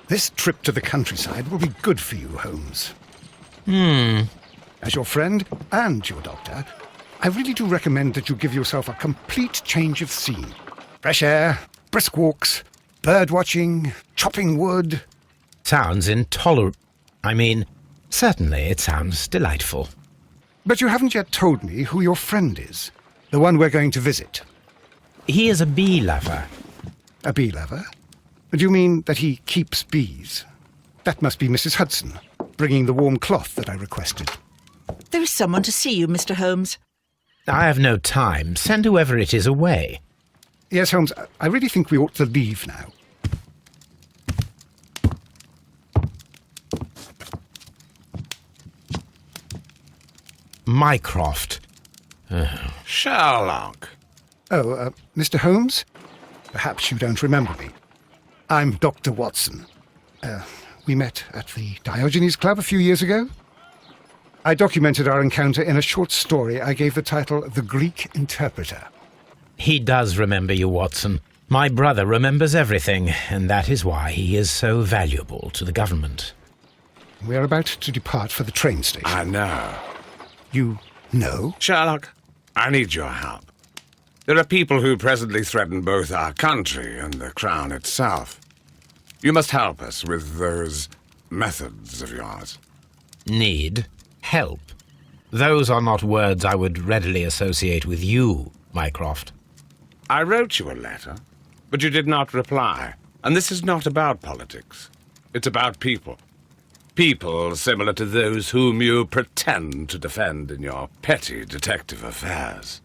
This trip to the countryside will be good for you, Holmes. As your friend and your doctor, I really do recommend that you give yourself a complete change of scene. Fresh air, brisk walks, bird watching, chopping wood. Sounds intolerable. Certainly it sounds delightful. But you haven't yet told me who your friend is, the one we're going to visit. He is a bee lover. A bee lover? Do you mean that he keeps bees? That must be Mrs. Hudson, bringing the warm cloth that I requested. There is someone to see you, Mr. Holmes. I have no time. Send whoever it is away. Yes, Holmes, I really think we ought to leave now. Mycroft. Sherlock. Oh, Mr. Holmes? Perhaps you don't remember me. I'm Dr. Watson. We met at the Diogenes Club a few years ago. I documented our encounter in a short story I gave the title The Greek Interpreter. He does remember you, Watson. My brother remembers everything, and that is why he is so valuable to the government. We're about to depart for the train station. I know. You know? Sherlock, I need your help. There are people who presently threaten both our country and the Crown itself. You must help us with those methods of yours. Need? Help? Those are not words I would readily associate with you, Mycroft. I wrote you a letter, but you did not reply. And this is not about politics. It's about people. People similar to those whom you pretend to defend in your petty detective affairs.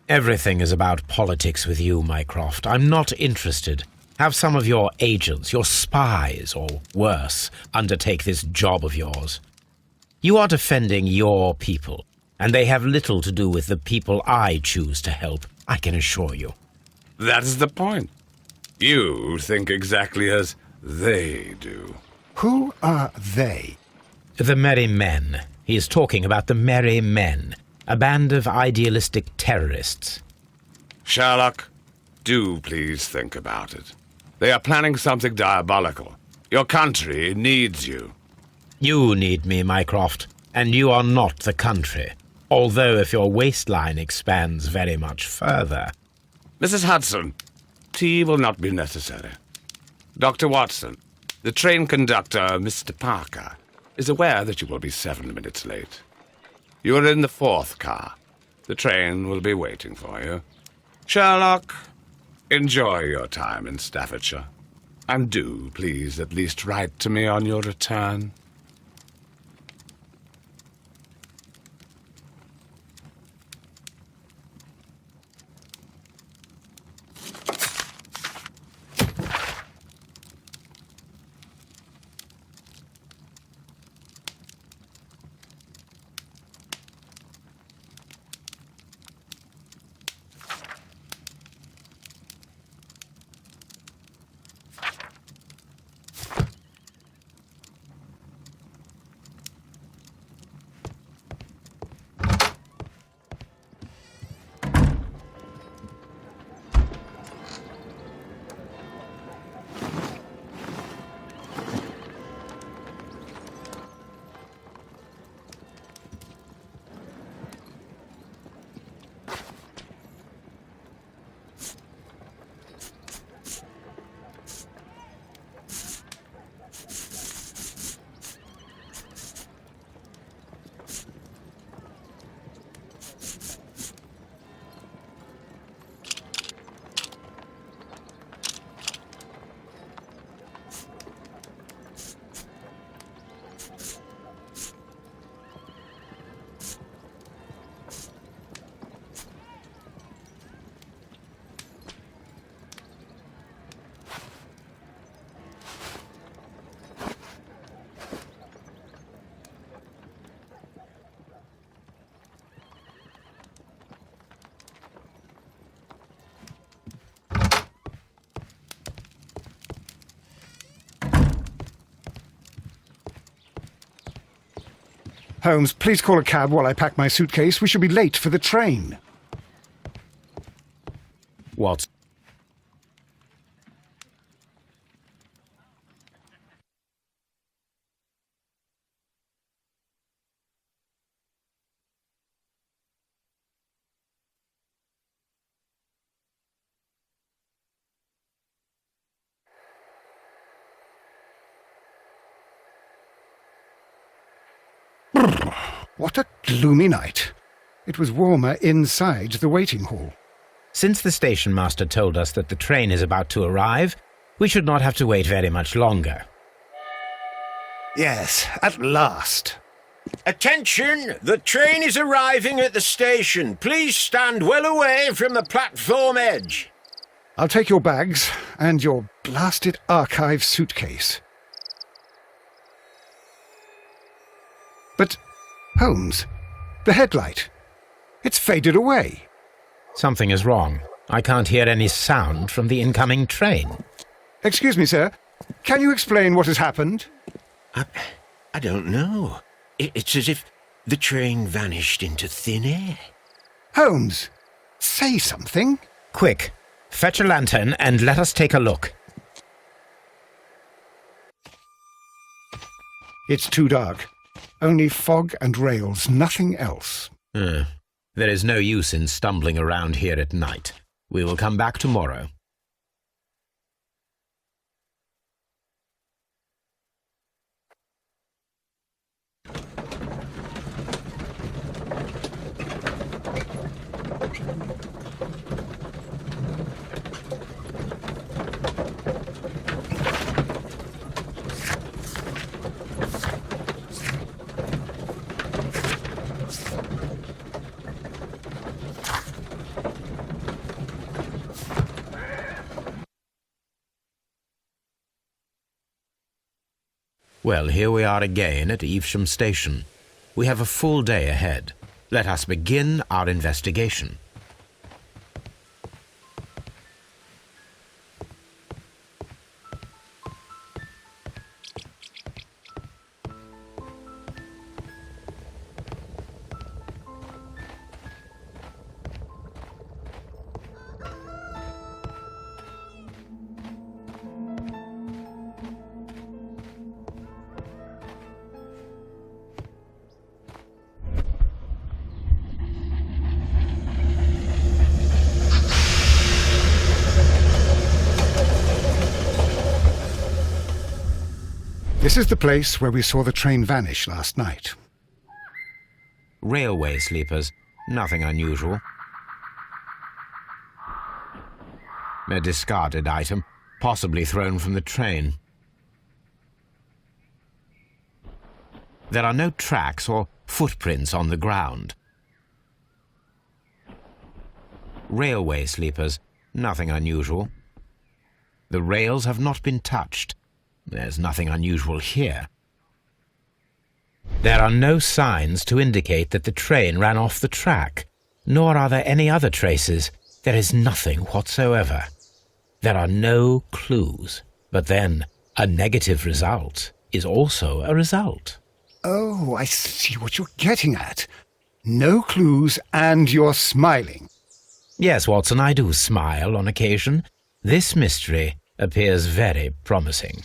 Everything is about politics with you, Mycroft. I'm not interested. Have some of your agents, your spies, or worse, undertake this job of yours. You are defending your people, and they have little to do with the people I choose to help, I can assure you. That is the point. You think exactly as they do. Who are they? The Merry Men. He is talking about the Merry Men, a band of idealistic terrorists. Sherlock, do please think about it. They are planning something diabolical. Your country needs you. You need me, Mycroft, and you are not the country, although if your waistline expands very much further. Mrs. Hudson, tea will not be necessary. Dr. Watson, the train conductor, Mr. Parker, is aware that you will be 7 minutes late. You are in the 4th car. The train will be waiting for you. Sherlock, enjoy your time in Staffordshire. And do, please, at least write to me on your return. Holmes, please call a cab while I pack my suitcase. We shall be late for the train. What? What a gloomy night. It was warmer inside the waiting hall. Since the station master told us that the train is about to arrive, we should not have to wait very much longer. Yes, at last. Attention! The train is arriving at the station. Please stand well away from the platform edge. I'll take your bags and your blasted archive suitcase. But, Holmes, the headlight. It's faded away. Something is wrong. I can't hear any sound from the incoming train. Excuse me, sir. Can you explain what has happened? I don't know. It's as if the train vanished into thin air. Holmes, say something. Quick, fetch a lantern and let us take a look. It's too dark. Only fog and rails, nothing else. There is no use in stumbling around here at night. We will come back tomorrow. Well, here we are again at Evesham Station. We have a full day ahead. Let us begin our investigation. This is the place where we saw the train vanish last night. Railway sleepers, nothing unusual. A discarded item, possibly thrown from the train. There are no tracks or footprints on the ground. Railway sleepers, nothing unusual. The rails have not been touched. There's nothing unusual here. There are no signs to indicate that the train ran off the track, nor are there any other traces. There is nothing whatsoever. There are no clues. But then, a negative result is also a result. Oh, I see what you're getting at. No clues and you're smiling. Yes, Watson, I do smile on occasion. This mystery appears very promising.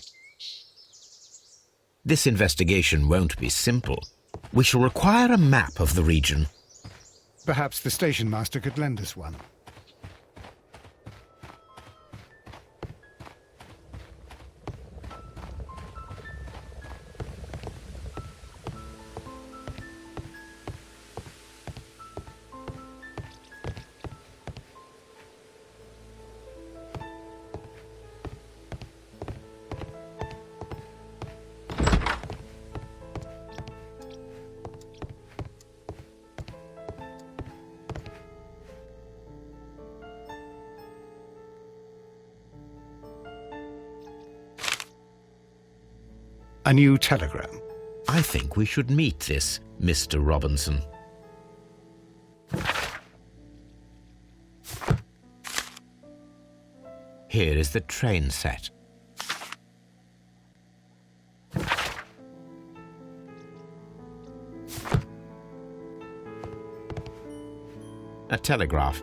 This investigation won't be simple. We shall require a map of the region. Perhaps the station master could lend us one. A new telegram. I think we should meet this Mr. Robinson. Here is the train set. A telegraph.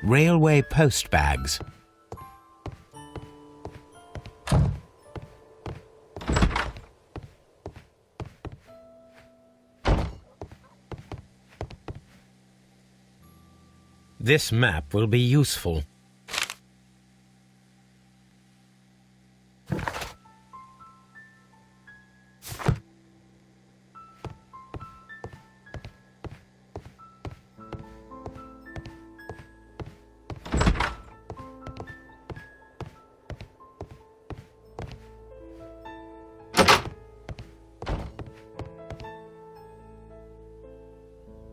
Railway post bags. This map will be useful.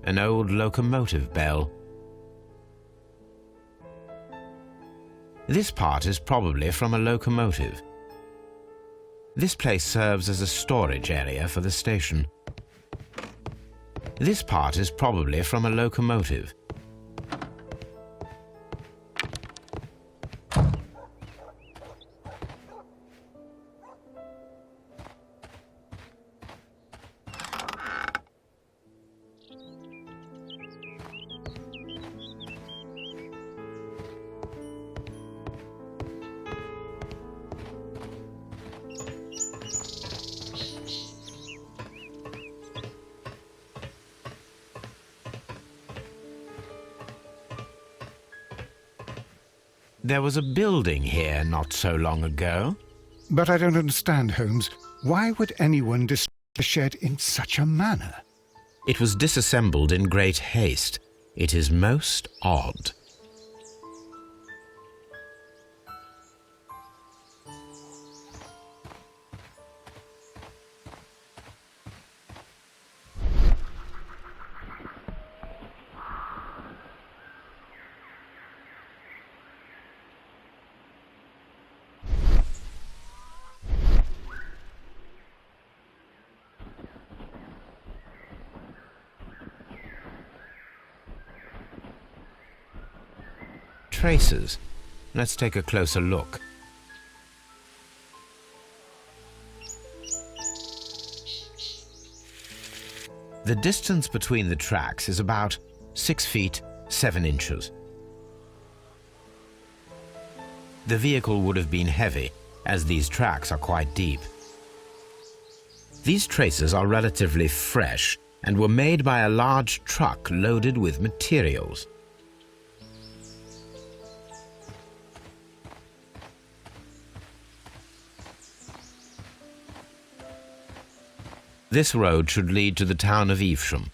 An old locomotive bell. This part is probably from a locomotive. This place serves as a storage area for the station. This part is probably from a locomotive. There was a building here not so long ago. But I don't understand, Holmes. Why would anyone destroy the shed in such a manner? It was disassembled in great haste. It is most odd. Traces. Let's take a closer look. The distance between the tracks is about 6 feet 7 inches. The vehicle would have been heavy, as these tracks are quite deep. These traces are relatively fresh and were made by a large truck loaded with materials. This road should lead to the town of Evesham.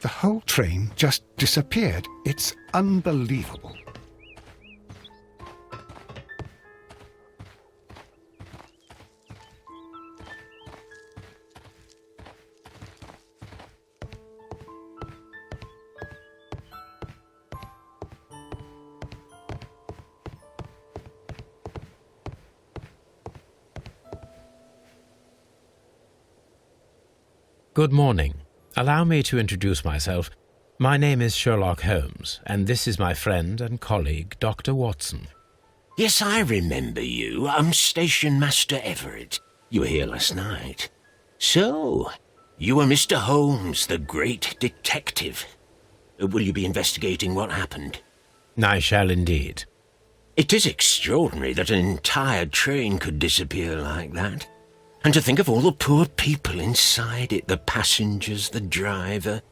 The whole train just disappeared. It's unbelievable. Good morning. Allow me to introduce myself. My name is Sherlock Holmes, and this is my friend and colleague, Dr. Watson. Yes, I remember you. I'm Station Master Everett. You were here last night. So, you are Mr. Holmes, the great detective. Will you be investigating what happened? I shall indeed. It is extraordinary that an entire train could disappear like that. And to think of all the poor people inside it, the passengers, the driver.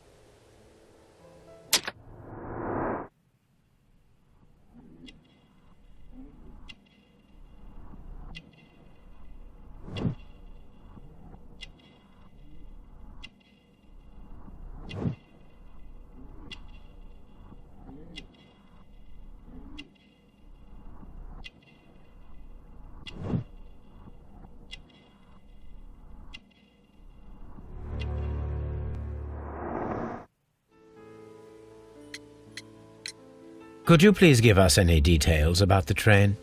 Could you please give us any details about the train?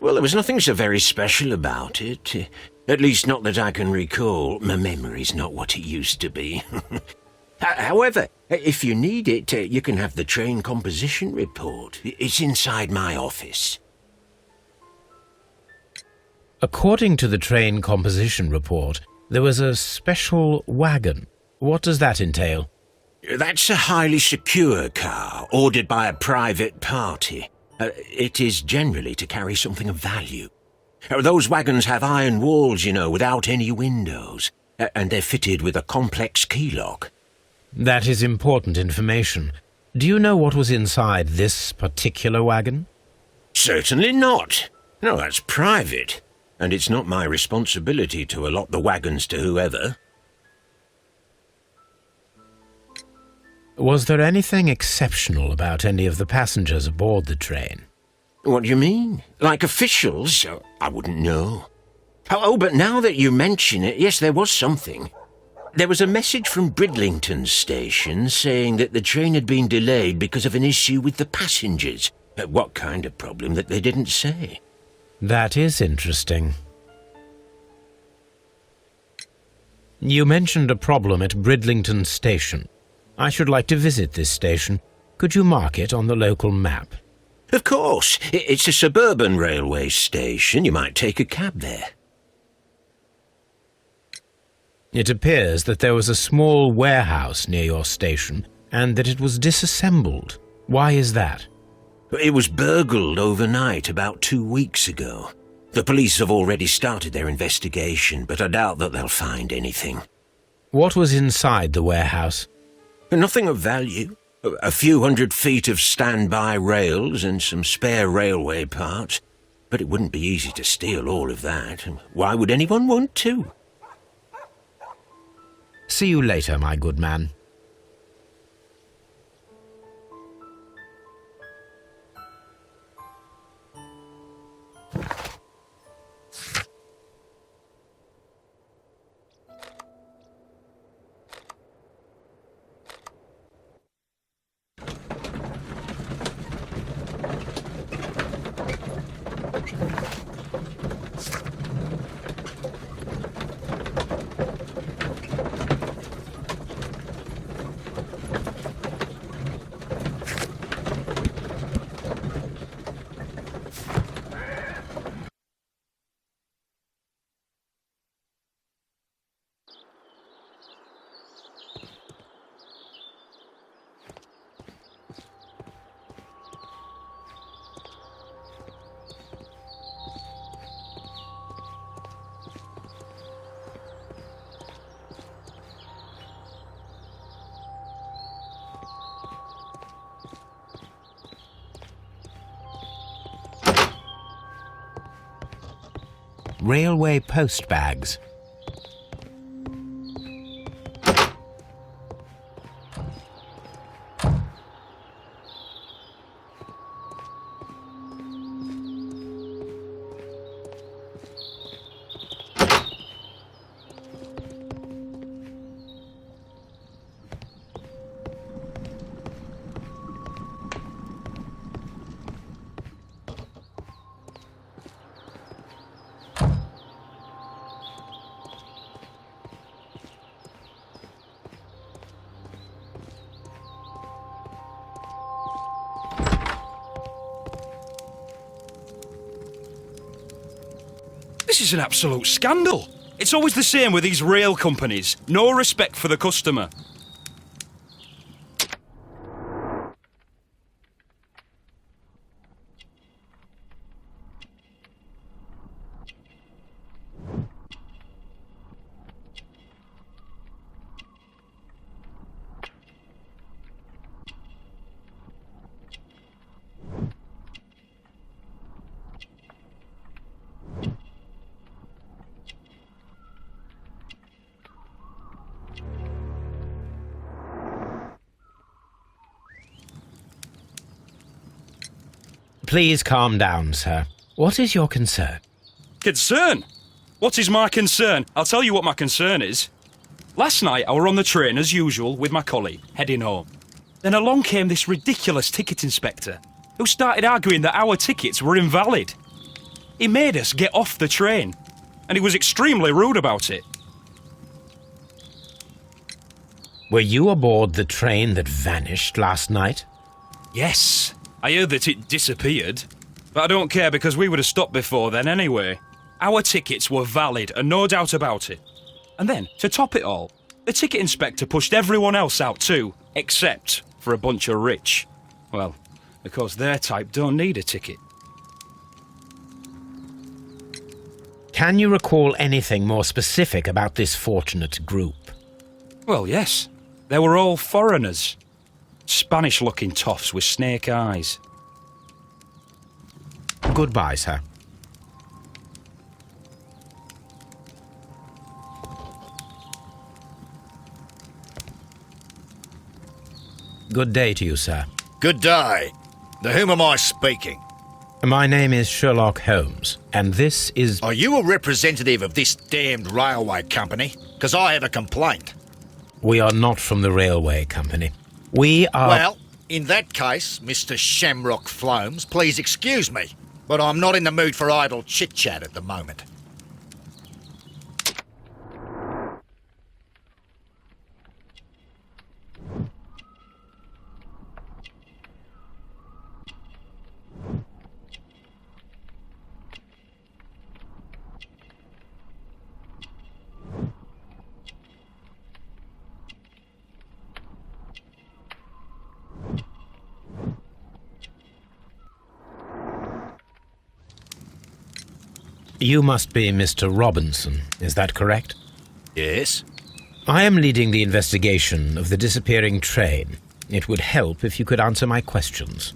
Well, there was nothing so very special about it. At least not that I can recall. My memory's not what it used to be. However, if you need it, you can have the train composition report. It's inside my office. According to the train composition report, there was a special wagon. What does that entail? That's a highly secure car, ordered by a private party. It is generally to carry something of value. Those wagons have iron walls, you know, without any windows, and they're fitted with a complex key lock. That is important information. Do you know what was inside this particular wagon? Certainly not. No, that's private, and it's not my responsibility to allot the wagons to whoever. Was there anything exceptional about any of the passengers aboard the train? What do you mean? Like officials? I wouldn't know. Oh, but now that you mention it, yes, there was something. There was a message from Bridlington station saying that the train had been delayed because of an issue with the passengers. What kind of problem that they didn't say? That is interesting. You mentioned a problem at Bridlington station. I should like to visit this station. Could you mark it on the local map? Of course. It's a suburban railway station. You might take a cab there. It appears that there was a small warehouse near your station and that it was disassembled. Why is that? It was burgled overnight about 2 weeks ago. The police have already started their investigation, but I doubt that they'll find anything. What was inside the warehouse? Nothing of value. A few 100 feet of standby rails and some spare railway parts. But it wouldn't be easy to steal all of that. Why would anyone want to? See you later, my good man. Railway post bags. This is an absolute scandal. It's always the same with these rail companies. No respect for the customer. Please calm down, sir. What is your concern? Concern? What is my concern? I'll tell you what my concern is. Last night I were on the train as usual with my colleague, heading home. Then along came this ridiculous ticket inspector. who started arguing that our tickets were invalid. He made us get off the train, and he was extremely rude about it. Were you aboard the train that vanished last night? Yes, I heard that it disappeared, but I don't care because we would have stopped before then anyway. Our tickets were valid and no doubt about it. And then, to top it all, the ticket inspector pushed everyone else out too, except for a bunch of rich. Well, because their type don't need a ticket. Can you recall anything more specific about this fortunate group? Well, yes. They were all foreigners. Spanish-looking toffs with snake eyes. Goodbye, sir. Good day to you, sir. Good day. To whom am I speaking? My name is Sherlock Holmes, and this is... Are you a representative of this damned railway company? Because I have a complaint. We are not from the railway company. We are... Well, in that case, Mr. Shamrock Flomes, please excuse me, but I'm not in the mood for idle chit-chat at the moment. You must be Mr. Robinson, is that correct? Yes? I am leading the investigation of the disappearing train. It would help if you could answer my questions.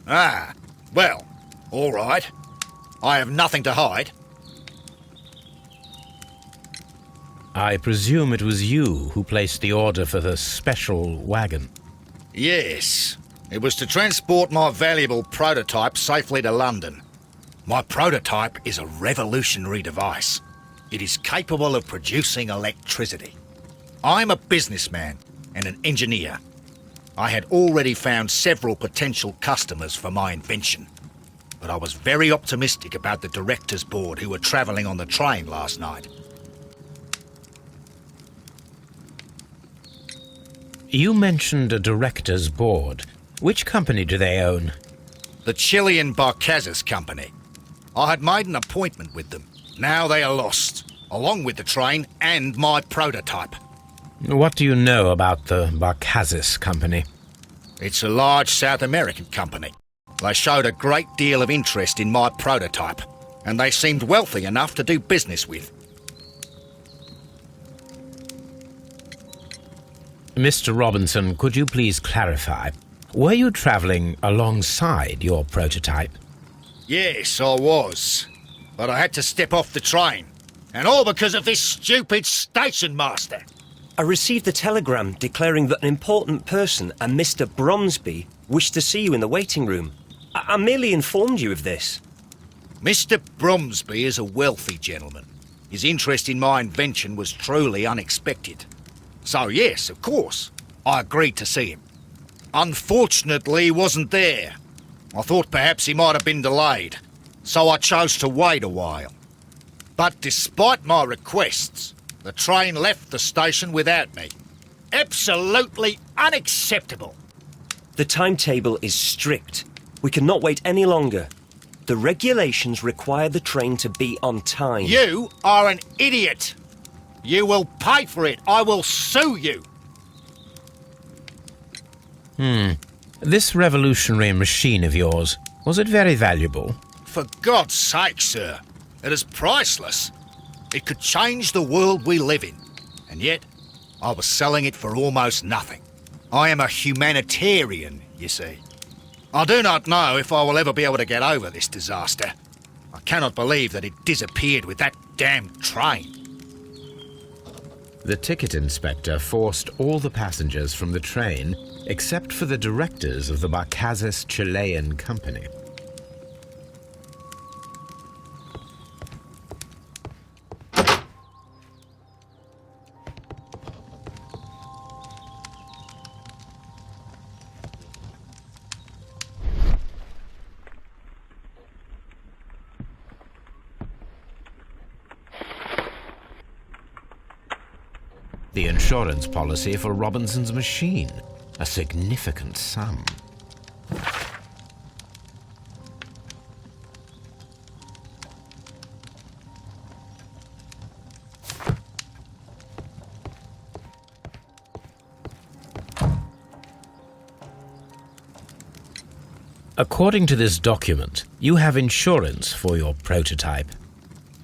Ah, well, all right. I have nothing to hide. I presume it was you who placed the order for the special wagon. Yes. It was to transport my valuable prototype safely to London. My prototype is a revolutionary device. It is capable of producing electricity. I'm a businessman and an engineer. I had already found several potential customers for my invention, but I was very optimistic about the directors' board who were travelling on the train last night. You mentioned a director's board. Which company do they own? The Chilean Barcazes Company. I had made an appointment with them. Now they are lost, along with the train and my prototype. What do you know about the Barcazes Company? It's a large South American company. They showed a great deal of interest in my prototype, and they seemed wealthy enough to do business with. Mr. Robinson, could you please clarify? Were you travelling alongside your prototype? Yes, I was. But I had to step off the train. And all because of this stupid station master. I received a telegram declaring that an important person, a Mr. Bromsby, wished to see you in the waiting room. I merely informed you of this. Mr. Bromsby is a wealthy gentleman. His interest in my invention was truly unexpected. So yes, of course, I agreed to see him. Unfortunately, he wasn't there. I thought perhaps he might have been delayed, so I chose to wait a while. But despite my requests, the train left the station without me. Absolutely unacceptable. The timetable is strict. We cannot wait any longer. The regulations require the train to be on time. You are an idiot. You will pay for it. I will sue you. This revolutionary machine of yours, was it very valuable? For God's sake, sir. It is priceless. It could change the world we live in. And yet, I was selling it for almost nothing. I am a humanitarian, you see. I do not know if I will ever be able to get over this disaster. I cannot believe that it disappeared with that damned train. The ticket inspector forced all the passengers from the train except for the directors of the Barcazes Chilean Company. The insurance policy for Robinson's machine. A significant sum. According to this document, you have insurance for your prototype.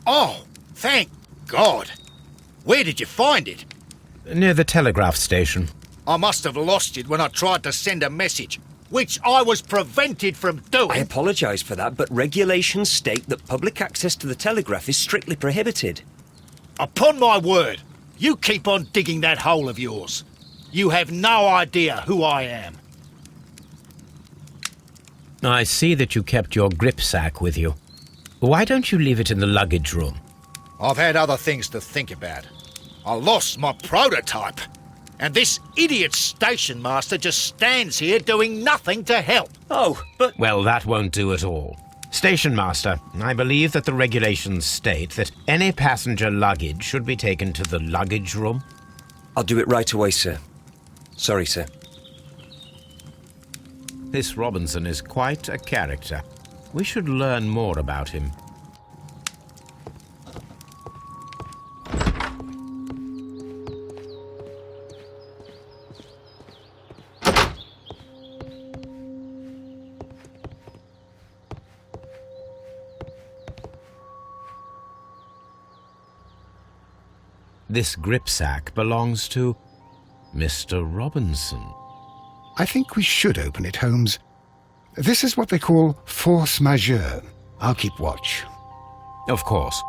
Oh, thank God. Where did you find it? Near the telegraph station. I must have lost it when I tried to send a message, which I was prevented from doing. I apologise for that, but regulations state that public access to the telegraph is strictly prohibited. Upon my word, you keep on digging that hole of yours. You have no idea who I am. I see that you kept your grip sack with you. Why don't you leave it in the luggage room? I've had other things to think about. I lost my prototype. And this idiot station master just stands here doing nothing to help. Oh, but... Well, that won't do at all. Station master, I believe that the regulations state that any passenger luggage should be taken to the luggage room. I'll do it right away, sir. Sorry, sir. This Robinson is quite a character. We should learn more about him. This gripsack belongs to Mr. Robinson. I think we should open it, Holmes. This is what they call force majeure. I'll keep watch. Of course.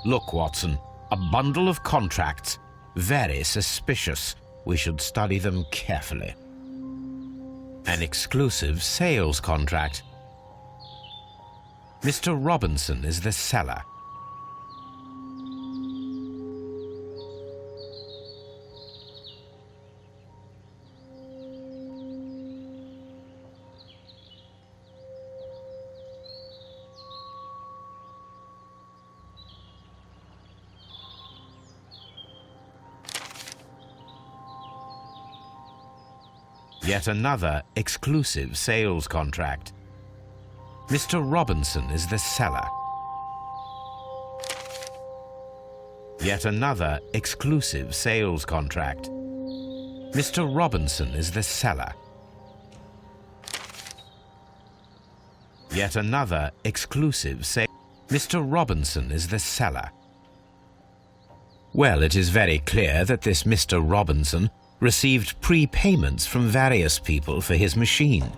Look, Watson, a bundle of contracts. Very suspicious. We should study them carefully. An exclusive sales contract. Mr. Robinson is the seller. Yet another exclusive sales contract. Mr. Robinson is the seller. Yet another exclusive sales contract. Mr. Robinson is the seller. Yet another exclusive sale. Mr. Robinson is the seller. Well, it is very clear that this Mr. Robinson received prepayments from various people for his machine.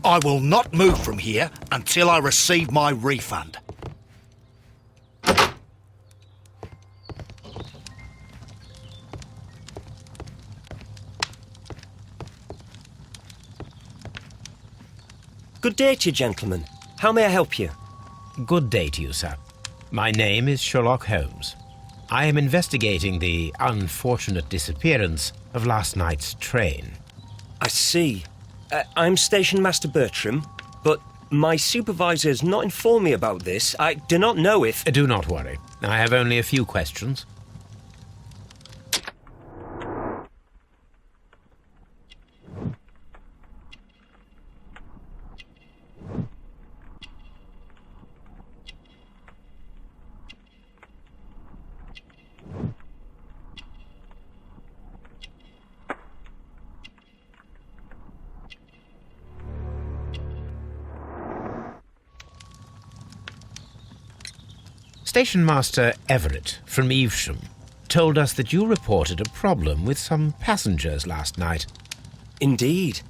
I will not move from here until I receive my refund. Good day to you, gentlemen. How may I help you? Good day to you, sir. My name is Sherlock Holmes. I am investigating the unfortunate disappearance of last night's train. I see. I'm Station Master Bertram, but my supervisor has not informed me about this. I do not know if... Do not worry. I have only a few questions. Station Master Everett from Evesham told us that you reported a problem with some passengers last night. Indeed.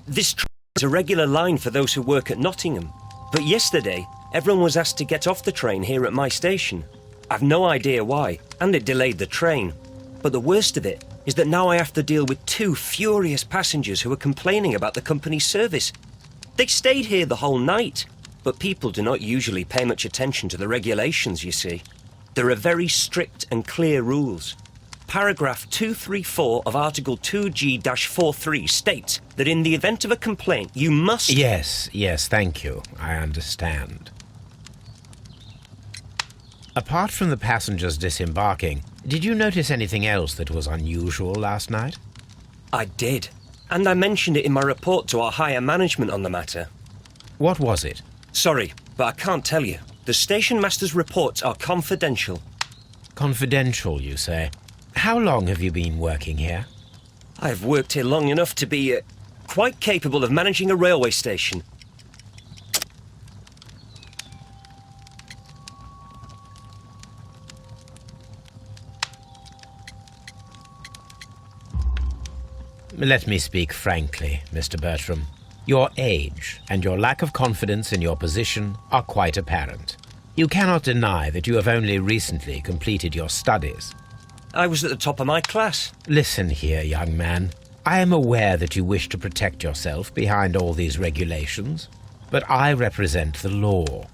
This train is a regular line for those who work at Nottingham. But yesterday, everyone was asked to get off the train here at my station. I've no idea why, and it delayed the train. But the worst of it is that now I have to deal with 2 furious passengers who are complaining about the company's service. They stayed here the whole night. But people do not usually pay much attention to the regulations, you see. There are very strict and clear rules. Paragraph 234 of Article 2G-43 states that in the event of a complaint, you must... Yes, thank you. I understand. Apart from the passengers disembarking, did you notice anything else that was unusual last night? I did. And I mentioned it in my report to our higher management on the matter. What was it? Sorry, but I can't tell you. The station master's reports are confidential. Confidential, you say? How long have you been working here? I've worked here long enough to be quite capable of managing a railway station. Let me speak frankly, Mr. Bertram. Your age and your lack of confidence in your position are quite apparent. You cannot deny that you have only recently completed your studies. I was at the top of my class. Listen here, young man. I am aware that you wish to protect yourself behind all these regulations, but I represent the law.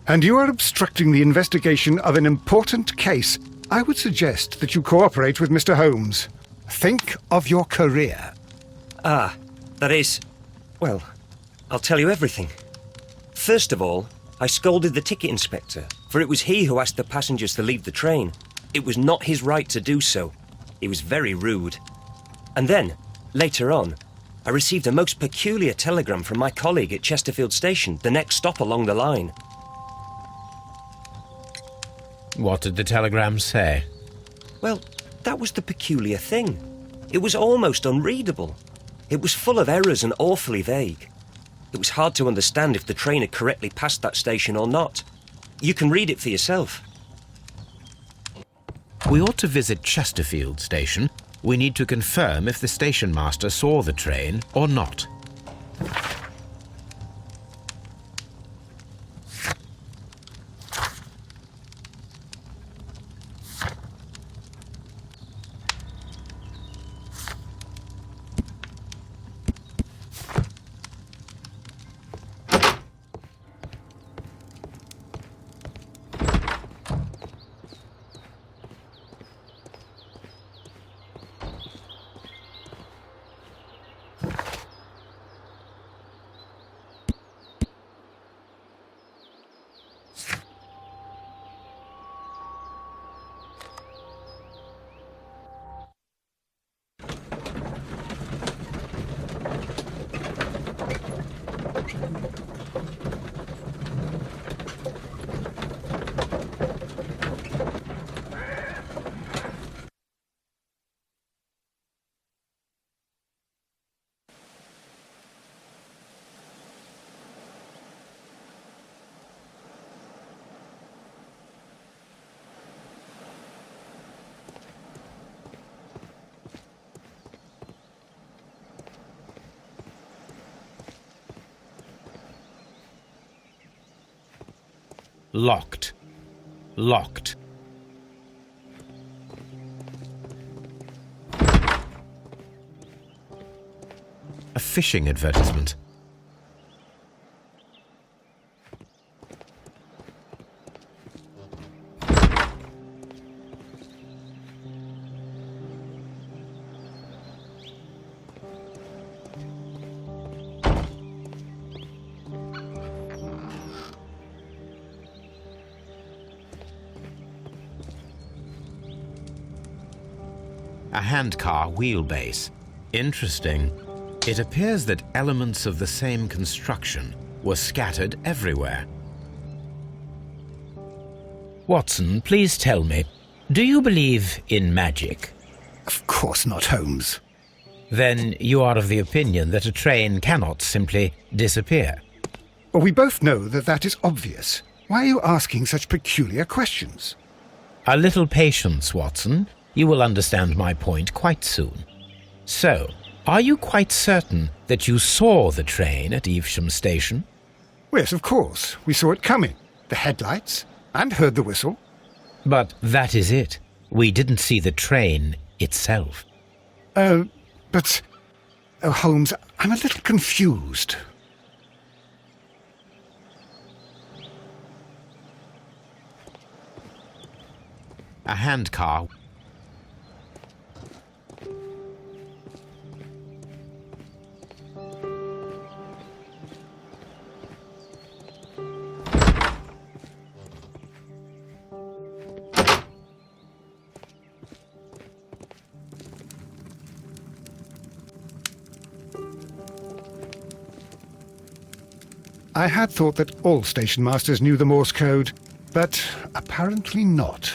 And you are obstructing the investigation of an important case. I would suggest that you cooperate with Mr. Holmes. Think of your career. That is... Well, I'll tell you everything. First of all, I scolded the ticket inspector, for it was he who asked the passengers to leave the train. It was not his right to do so. He was very rude. And then, later on, I received a most peculiar telegram from my colleague at Chesterfield Station, the next stop along the line. What did the telegram say? Well, that was the peculiar thing. It was almost unreadable. It was full of errors and awfully vague. It was hard to understand if the train had correctly passed that station or not. You can read it for yourself. We ought to visit Chesterfield Station. We need to confirm if the station master saw the train or not. Locked. Locked. A phishing advertisement. A handcar wheelbase. Interesting. It appears that elements of the same construction were scattered everywhere. Watson, please tell me, do you believe in magic? Of course not, Holmes. Then you are of the opinion that a train cannot simply disappear. Well, we both know that that is obvious. Why are you asking such peculiar questions? A little patience, Watson. You will understand my point quite soon. So, are you quite certain that you saw the train at Evesham Station? Yes, of course. We saw it coming. The headlights, and heard the whistle. But that is it. We didn't see the train itself. But... Oh, Holmes, I'm a little confused. A handcar. I had thought that all station masters knew the Morse code, but apparently not.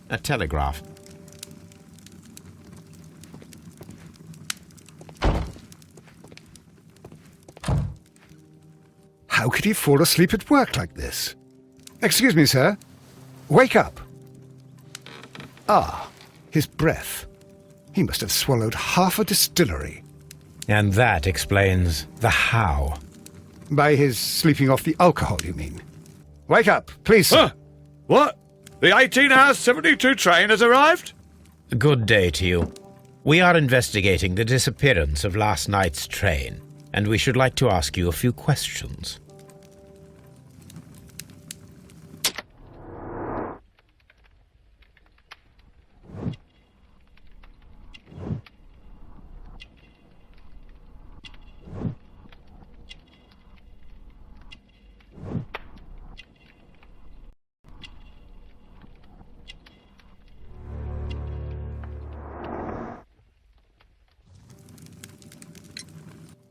A telegraph. How could he fall asleep at work like this? Excuse me, sir. Wake up. Ah, his breath. He must have swallowed half a distillery. And that explains the how. By his sleeping off the alcohol, you mean? Wake up, please, sir. Huh? What? The 18-hour 72 train has arrived? Good day to you. We are investigating the disappearance of last night's train, and we should like to ask you a few questions.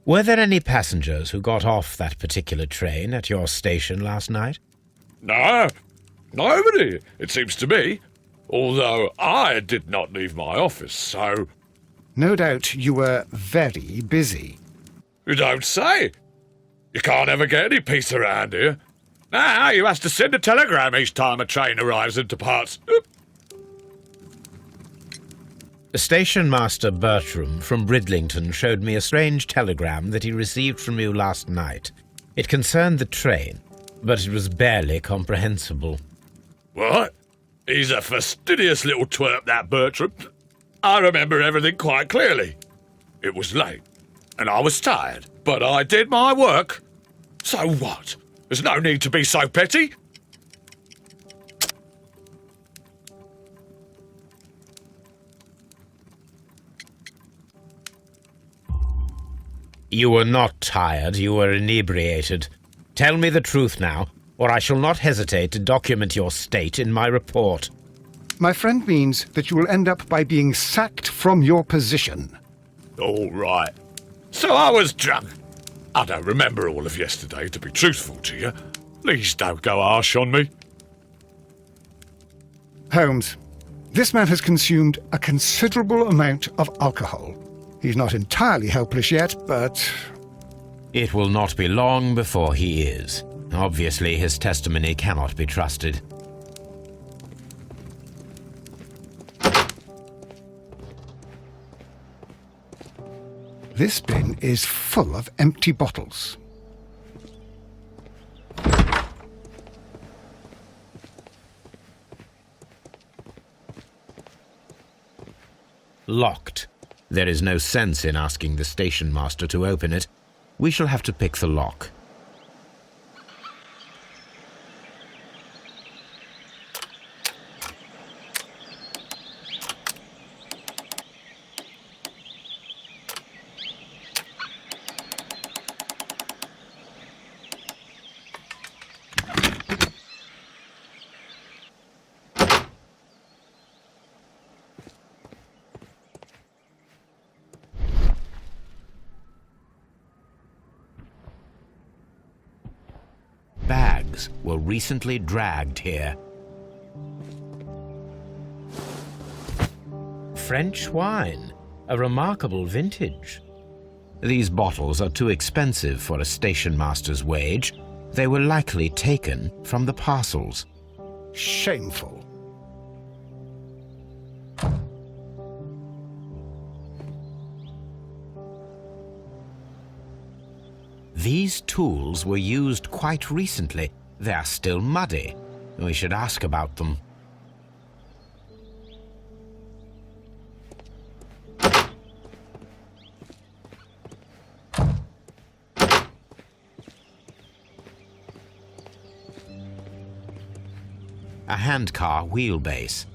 Were there any passengers who got off that particular train at your station last night? No, nobody, it seems to me. Although I did not leave my office, so... No doubt you were very busy. You don't say. You can't ever get any peace around here. Now you have to send a telegram each time a train arrives and departs. Oop. Station Master Bertram from Bridlington showed me a strange telegram that he received from you last night. It concerned the train, but it was barely comprehensible. What? He's a fastidious little twerp, that Bertram. I remember everything quite clearly. It was late, and I was tired, but I did my work. So what? There's no need to be so petty. You were not tired, you were inebriated. Tell me the truth now, or I shall not hesitate to document your state in my report. My friend means that you will end up by being sacked from your position. All right. So I was drunk. I don't remember all of yesterday, to be truthful to you. Please don't go harsh on me. Holmes, this man has consumed a considerable amount of alcohol. He's not entirely helpless yet, but... It will not be long before he is. Obviously, his testimony cannot be trusted. This bin is full of empty bottles. Locked. There is no sense in asking the station master to open it. We shall have to pick the lock. beings were recently dragged here. French wine, a remarkable vintage. These bottles are too expensive for a station master's wage. They were likely taken from the parcels. Shameful. These tools were used quite recently. They are still muddy. We should ask about them. A handcar wheelbase.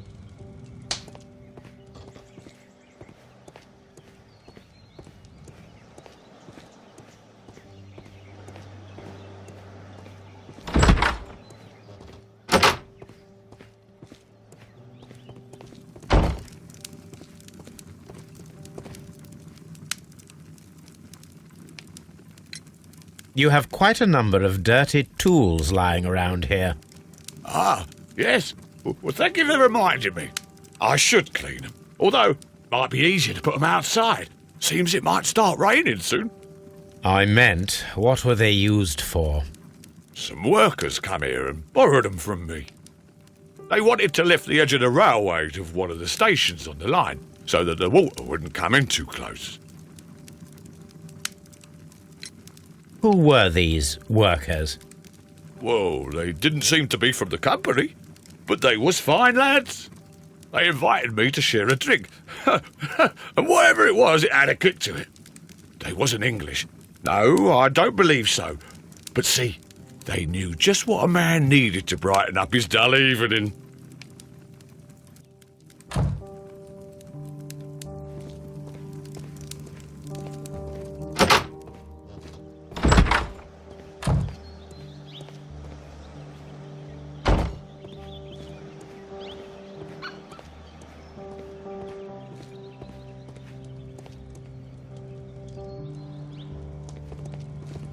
You have quite a number of dirty tools lying around here. Ah, yes. Well, thank you for reminding me. I should clean them. Although, it might be easier to put them outside. Seems it might start raining soon. I meant, what were they used for? Some workers come here and borrowed them from me. They wanted to lift the edge of the railway to one of the stations on the line so that the water wouldn't come in too close. Who were these workers? Well, they didn't seem to be from the company, but they was fine lads. They invited me to share a drink, and whatever it was, it had a kick to it. They wasn't English. No, I don't believe so. But see, they knew just what a man needed to brighten up his dull evening.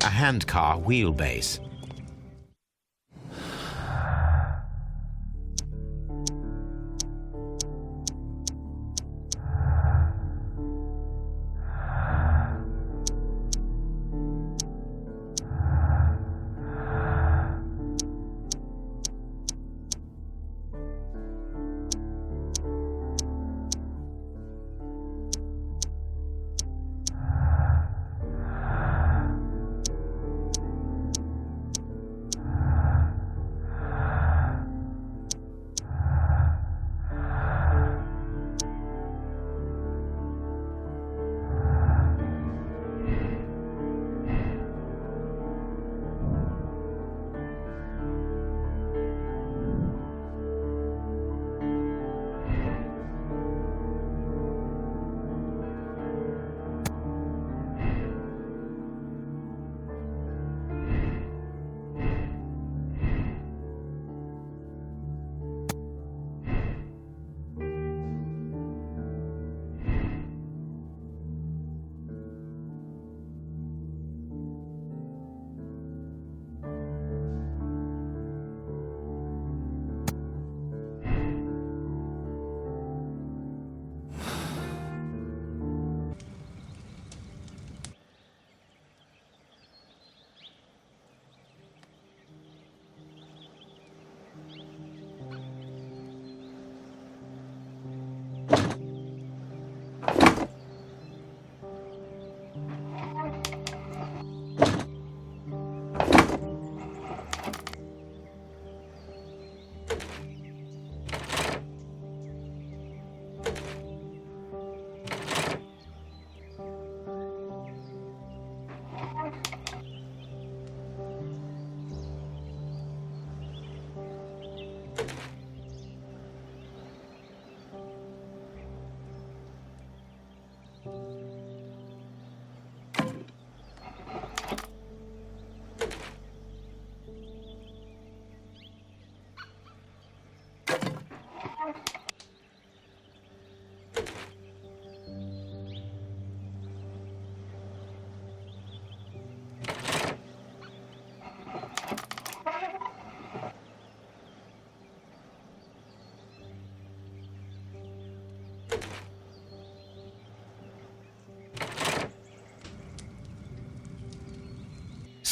A handcar wheelbase.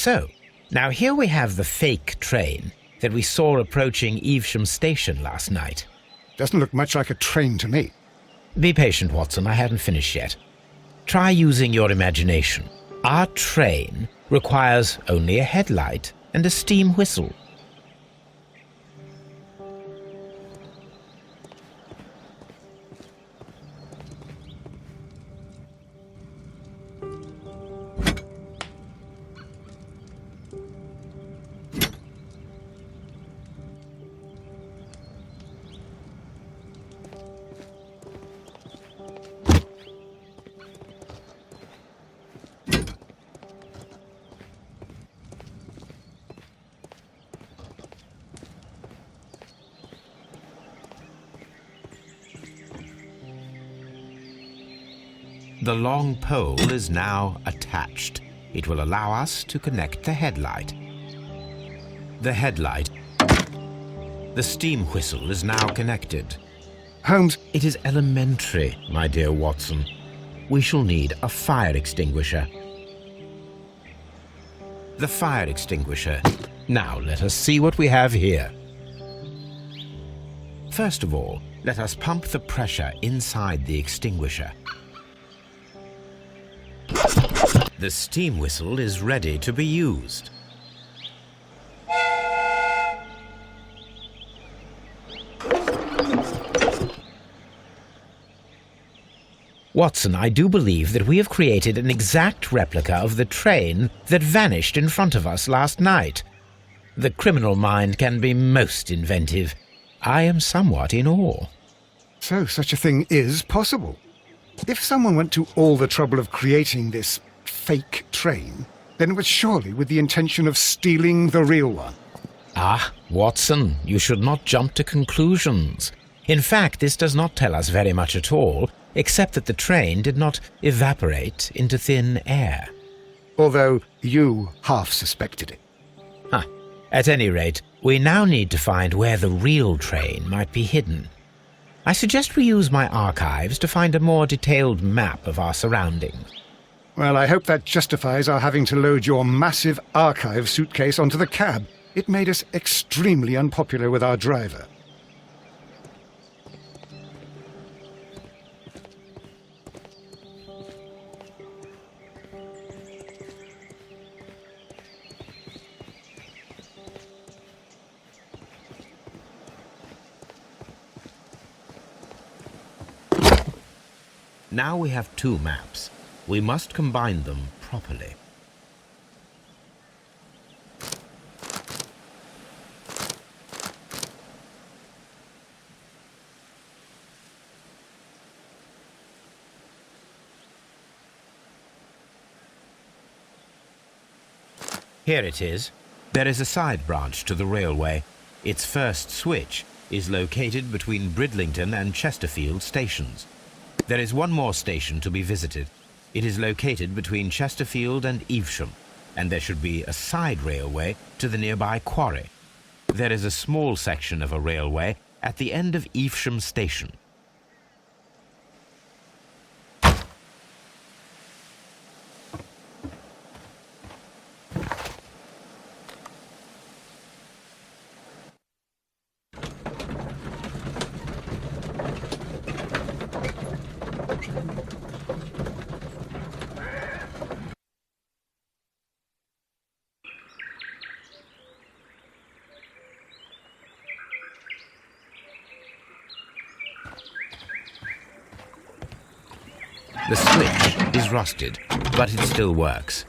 So, now here we have the fake train that we saw approaching Evesham Station last night. Doesn't look much like a train to me. Be patient, Watson, I haven't finished yet. Try using your imagination. Our train requires only a headlight and a steam whistle. The long pole is now attached. It will allow us to connect the headlight. The steam whistle is now connected. Holmes, It is elementary, my dear Watson. We shall need a fire extinguisher. The fire extinguisher. Now let us see what we have here. First of all, let us pump the pressure inside the extinguisher. The steam whistle is ready to be used. Watson, I do believe that we have created an exact replica of the train that vanished in front of us last night. The criminal mind can be most inventive. I am somewhat in awe. so such a thing is possible. If someone went to all the trouble of creating this fake train, then it was surely with the intention of stealing the real one. Ah, Watson, you should not jump to conclusions. In fact, this does not tell us very much at all, except that the train did not evaporate into thin air. Although you half suspected it. Huh. At any rate, we now need to find where the real train might be hidden. I suggest we use my archives to find a more detailed map of our surroundings. Well, I hope that justifies our having to load your massive archive suitcase onto the cab. It made us extremely unpopular with our driver. Now we have two maps. We must combine them properly. Here it is. There is a side branch to the railway. Its first switch is located between Bridlington and Chesterfield stations. There is one more station to be visited. It is located between Chesterfield and Evesham, and there should be a side railway to the nearby quarry. There is a small section of a railway at the end of Evesham Station. The switch is rusted, but it still works.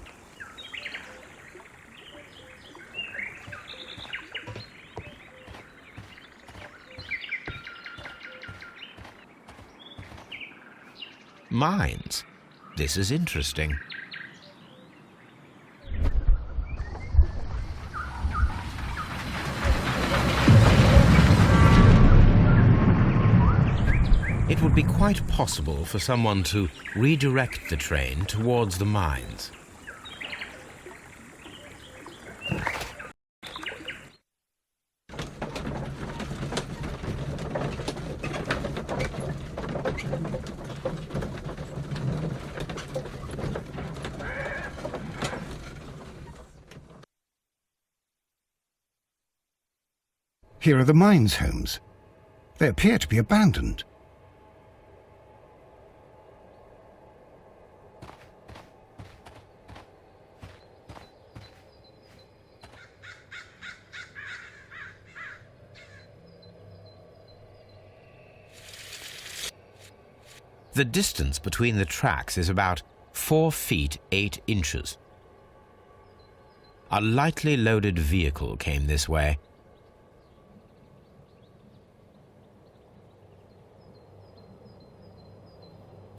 Mines. This is interesting. It would be quite possible for someone to redirect the train towards the mines. Here are the mines, Holmes. They appear to be abandoned. The distance between the tracks is about 4 feet 8 inches. A lightly loaded vehicle came this way.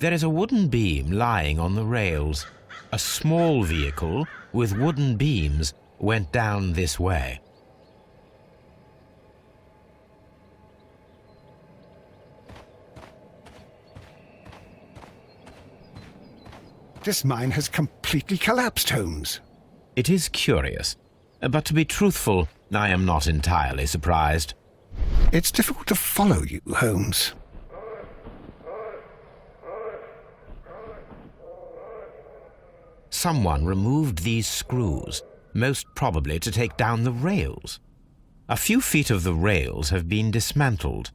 There is a wooden beam lying on the rails. A small vehicle with wooden beams went down this way. This mine has completely collapsed, Holmes. It is curious, but to be truthful, I am not entirely surprised. It's difficult to follow you, Holmes. Someone removed these screws, most probably to take down the rails. A few feet of the rails have been dismantled.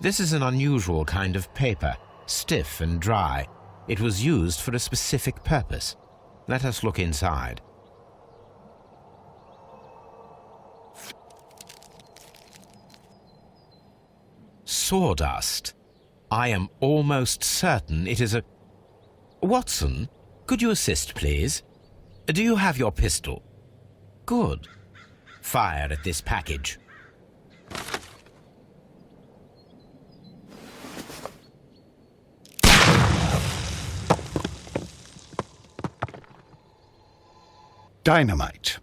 This is an unusual kind of paper, stiff and dry. It was used for a specific purpose. Let us look inside. Sawdust. I am almost certain it is a... Watson, could you assist, please? Do you have your pistol? Good. Fire at this package. Dynamite.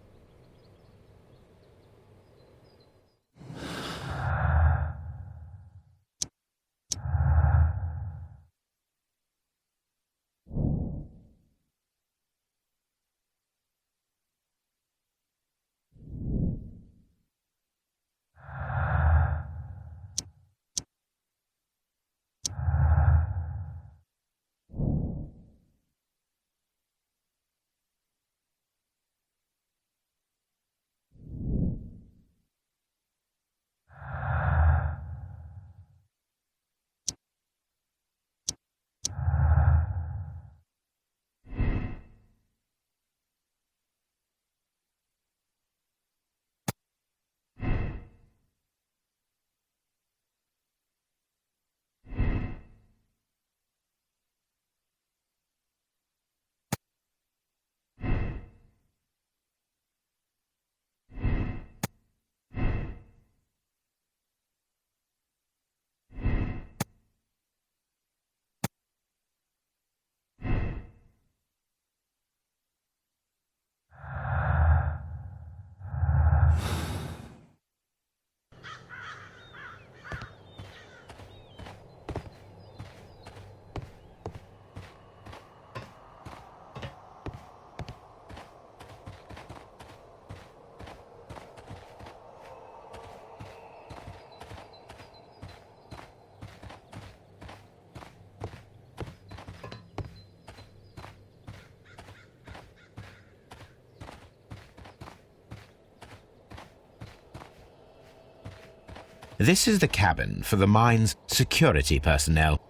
This is the cabin for the mine's security personnel.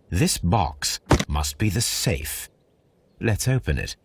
This box must be the safe. Let's open it.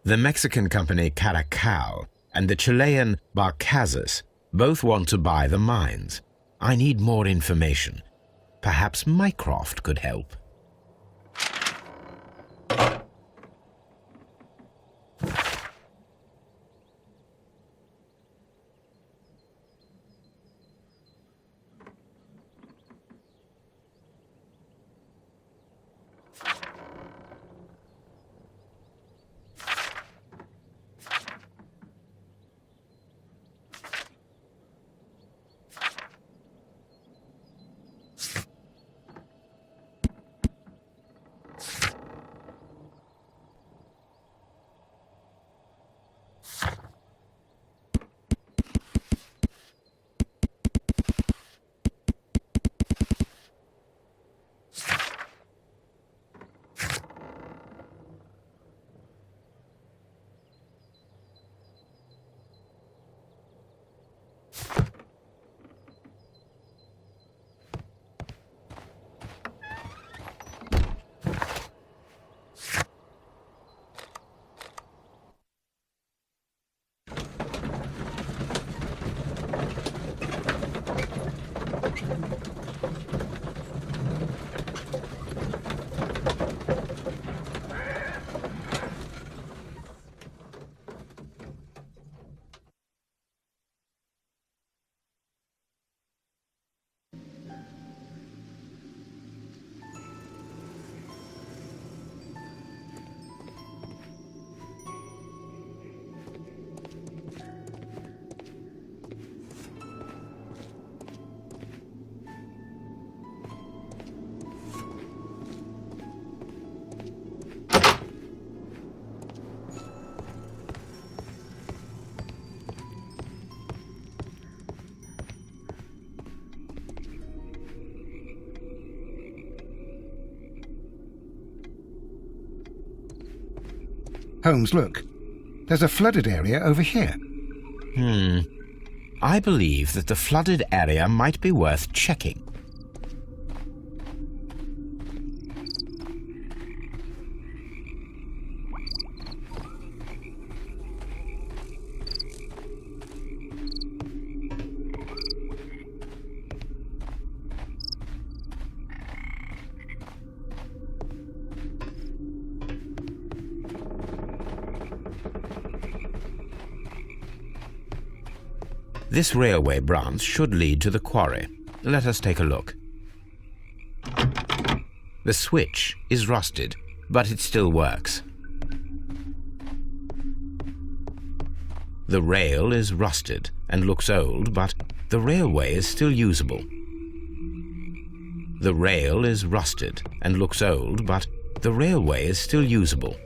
The Mexican company Caracal and the Chilean Barcazas both want to buy the mines. I need more information. Perhaps Mycroft could help. Holmes, look. There's a flooded area over here. I believe that the flooded area might be worth checking. This railway branch should lead to the quarry. Let us take a look. The switch is rusted, but it still works. The rail is rusted and looks old, but the railway is still usable. The rail is rusted and looks old, but the railway is still usable.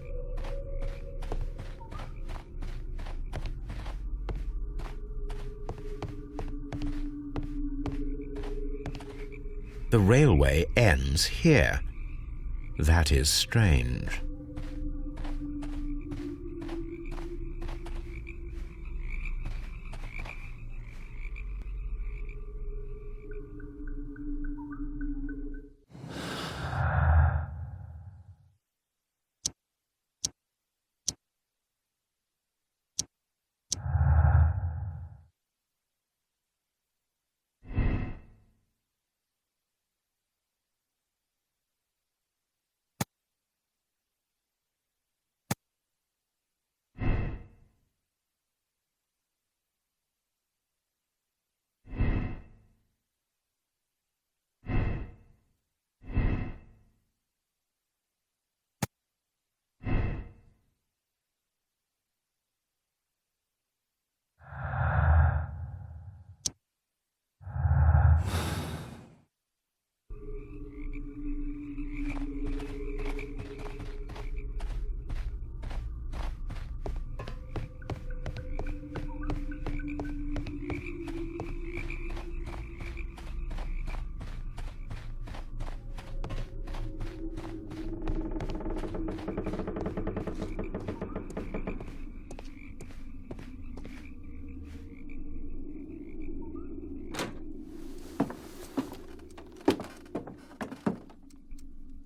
The railway ends here. That is strange.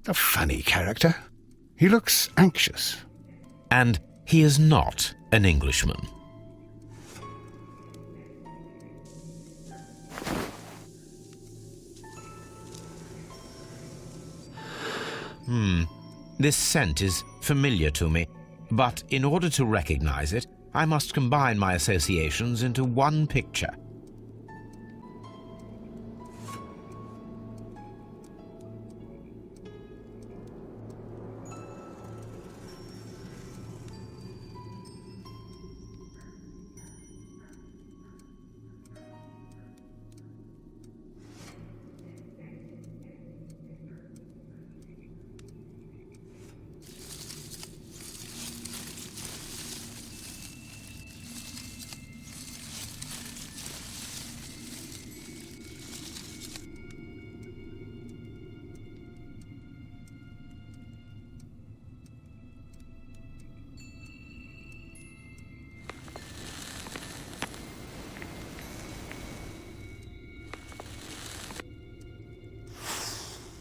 A funny character. He looks anxious. And He is not an Englishman. This scent is familiar to me, but in order to recognize it, I must combine my associations into one picture.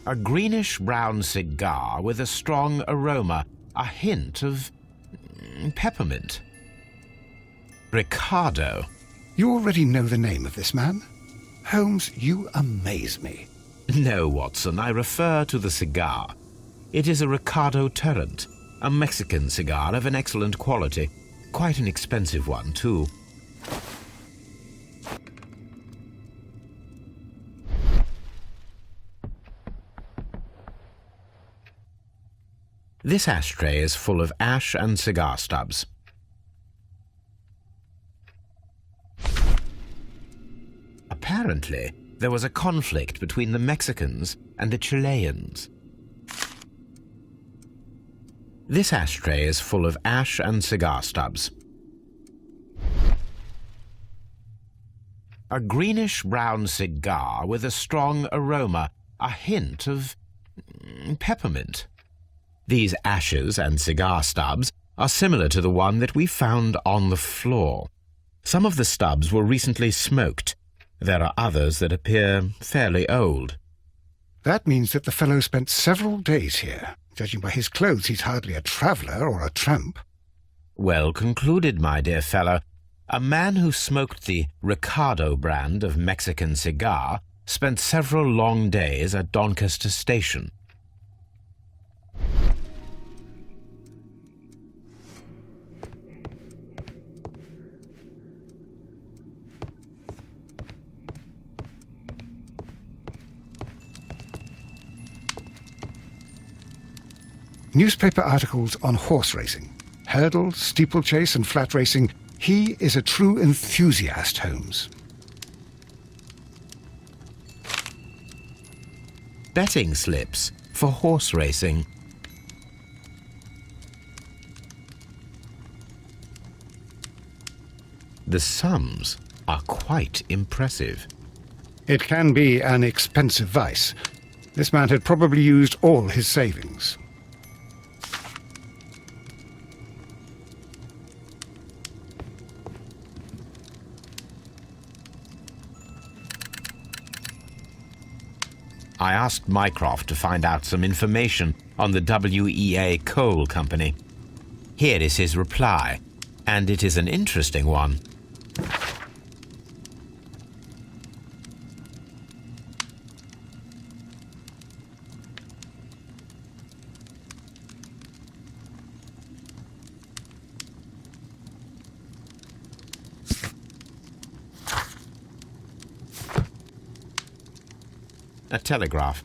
A greenish-brown cigar with a strong aroma, a hint of peppermint. Ricardo. You already know the name of this man? Holmes, you amaze me. No, Watson, I refer to the cigar. It is a Ricardo Turrent, a Mexican cigar of an excellent quality. Quite an expensive one, too. This ashtray is full of ash and cigar stubs. Apparently, there was a conflict between the Mexicans and the Chileans. This ashtray is full of ash and cigar stubs. A greenish-brown cigar with a strong aroma, a hint of peppermint. These ashes and cigar stubs are similar to the one that we found on the floor. Some of the stubs were recently smoked. There are others that appear fairly old. That means that the fellow spent several days here. Judging by his clothes, he's hardly a traveller or a tramp. Well concluded, my dear fellow. A man who smoked the Ricardo brand of Mexican cigar spent several long days at Doncaster Station. Newspaper articles on horse racing, hurdle, steeplechase and flat racing. He is a true enthusiast, Holmes. Betting slips for horse racing. The sums are quite impressive. It can be an expensive vice. This man had probably used all his savings. I asked Mycroft to find out some information on the WEA Coal Company. Here is his reply, and it is an interesting one. A telegraph.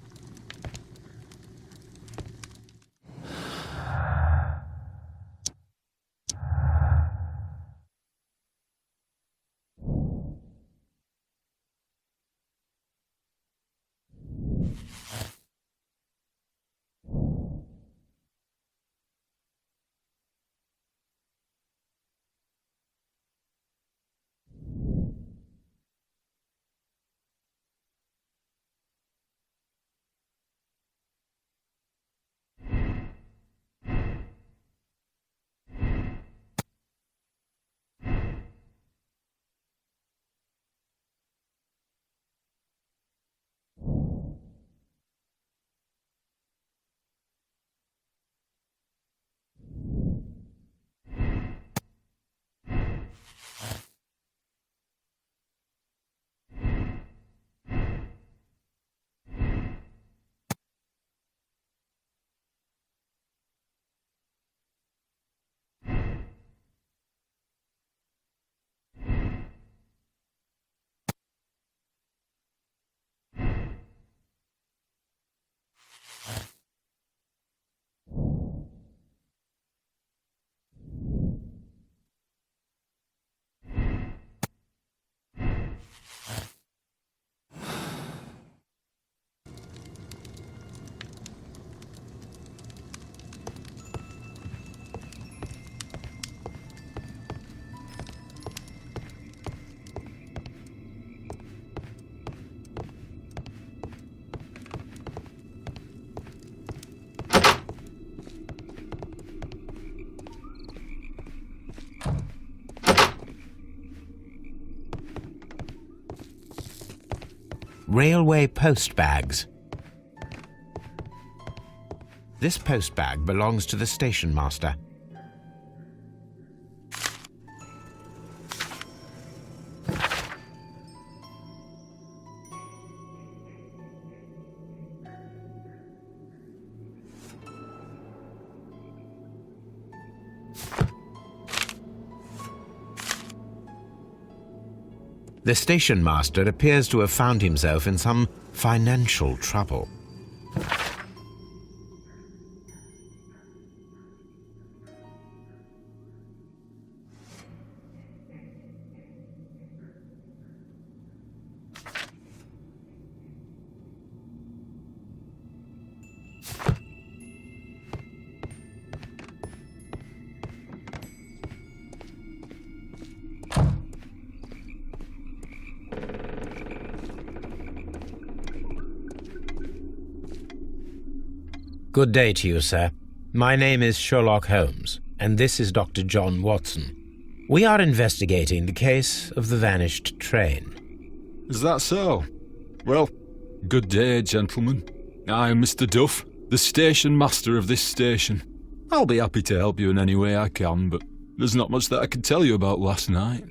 railway post bags. This post bag belongs to the station master. The station master appears to have found himself in some financial trouble. Good day to you, sir. My name is Sherlock Holmes, and this is Dr. John Watson. We are investigating the case of the vanished train. Is that so? Well, good day, gentlemen. I am Mr. Duff, the station master of this station. I'll be happy to help you in any way I can, but there's not much that I can tell you about last night.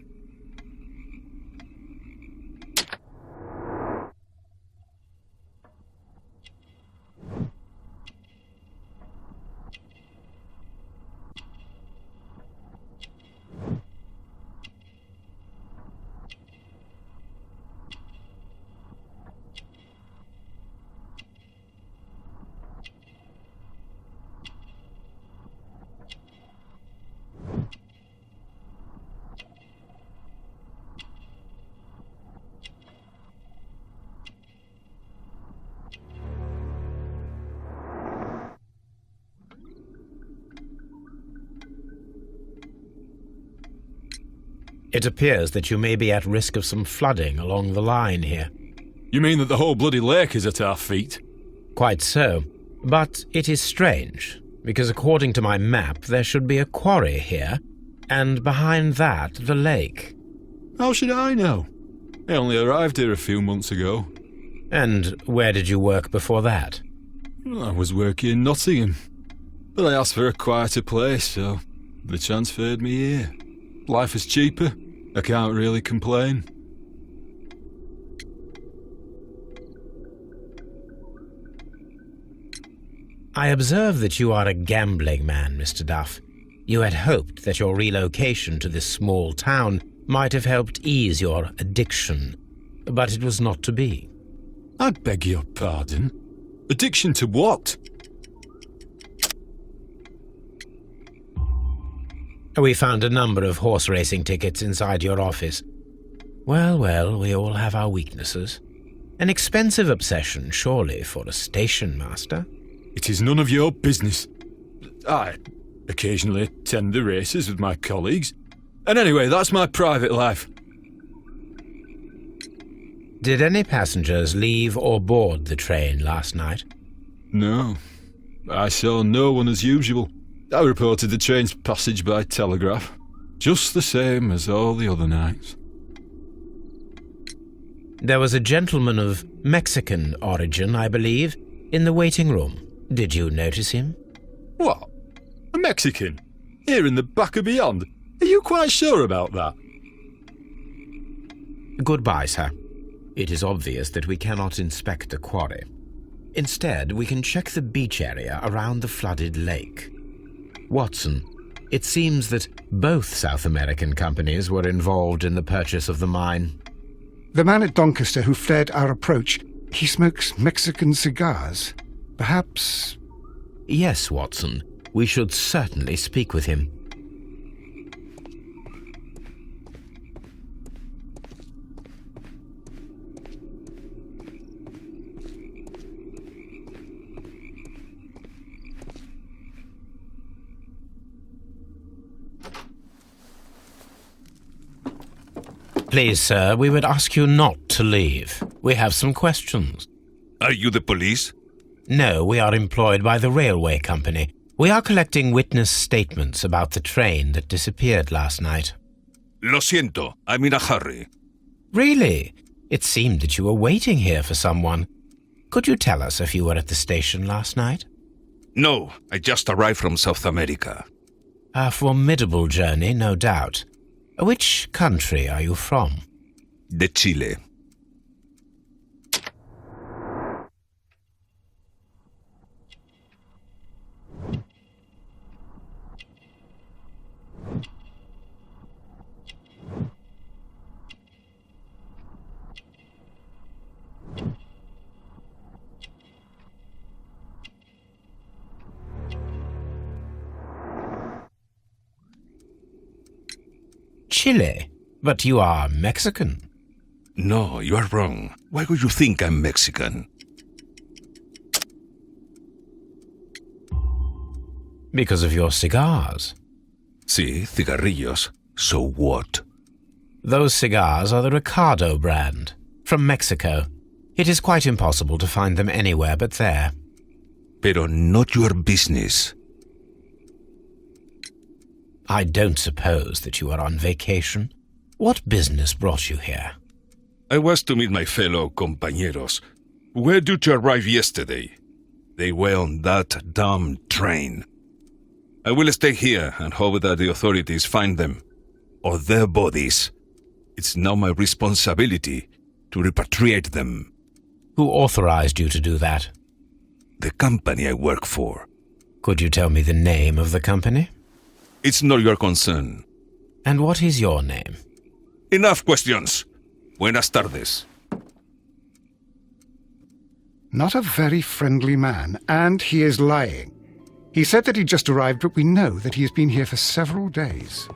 It appears that you may be at risk of some flooding along the line here. You mean that the whole bloody lake is at our feet? Quite so. But it is strange, because according to my map, there should be a quarry here, and behind that, the lake. How should I know? I only arrived here a few months ago. And where did you work before that? I was working in Nottingham, but I asked for a quieter place, so they transferred me here. Life is cheaper. I can't really complain. I observe that you are a gambling man, Mr. Duff. You had hoped that your relocation to this small town might have helped ease your addiction, but it was not to be. I beg your pardon? Addiction to what? We found a number of horse racing tickets inside your office. Well, we all have our weaknesses. An expensive obsession, surely, for a station master. It is none of your business. I occasionally attend the races with my colleagues. And anyway, that's my private life. Did any passengers leave or board the train last night? No. I saw no one as usual. I reported the train's passage by telegraph, just the same as all the other nights. There was a gentleman of Mexican origin, I believe, in the waiting room. Did you notice him? What? A Mexican? Here in the back of beyond? Are you quite sure about that? Goodbye, sir. It is obvious that we cannot inspect the quarry. Instead, we can check the beach area around the flooded lake. Watson, it seems that both South American companies were involved in the purchase of the mine. The man at Doncaster who fled our approach, he smokes Mexican cigars. Perhaps... Yes, Watson. We should certainly speak with him. Please, sir, we would ask you not to leave. We have some questions. Are you the police? No, we are employed by the railway company. We are collecting witness statements about the train that disappeared last night. Lo siento, I'm in a hurry. Really? It seemed that you were waiting here for someone. Could you tell us if you were at the station last night? No, I just arrived from South America. A formidable journey, no doubt. Which country are you from? De Chile. Chile? But you are Mexican. No, you are wrong. Why would you think I'm Mexican? Because of your cigars. Sí, cigarrillos. So what? Those cigars are the Ricardo brand, from Mexico. It is quite impossible to find them anywhere but there. Pero not your business. I don't suppose that you are on vacation. What business brought you here? I was to meet my fellow compañeros, who were due to arrive yesterday. They were on that damn train. I will stay here and hope that the authorities find them, or their bodies. It's now my responsibility to repatriate them. Who authorized you to do that? The company I work for. Could you tell me the name of the company? It's not your concern. And what is your name? Enough questions. Buenas tardes. Not a very friendly man, and he is lying. He said that he just arrived, but we know that he has been here for several days.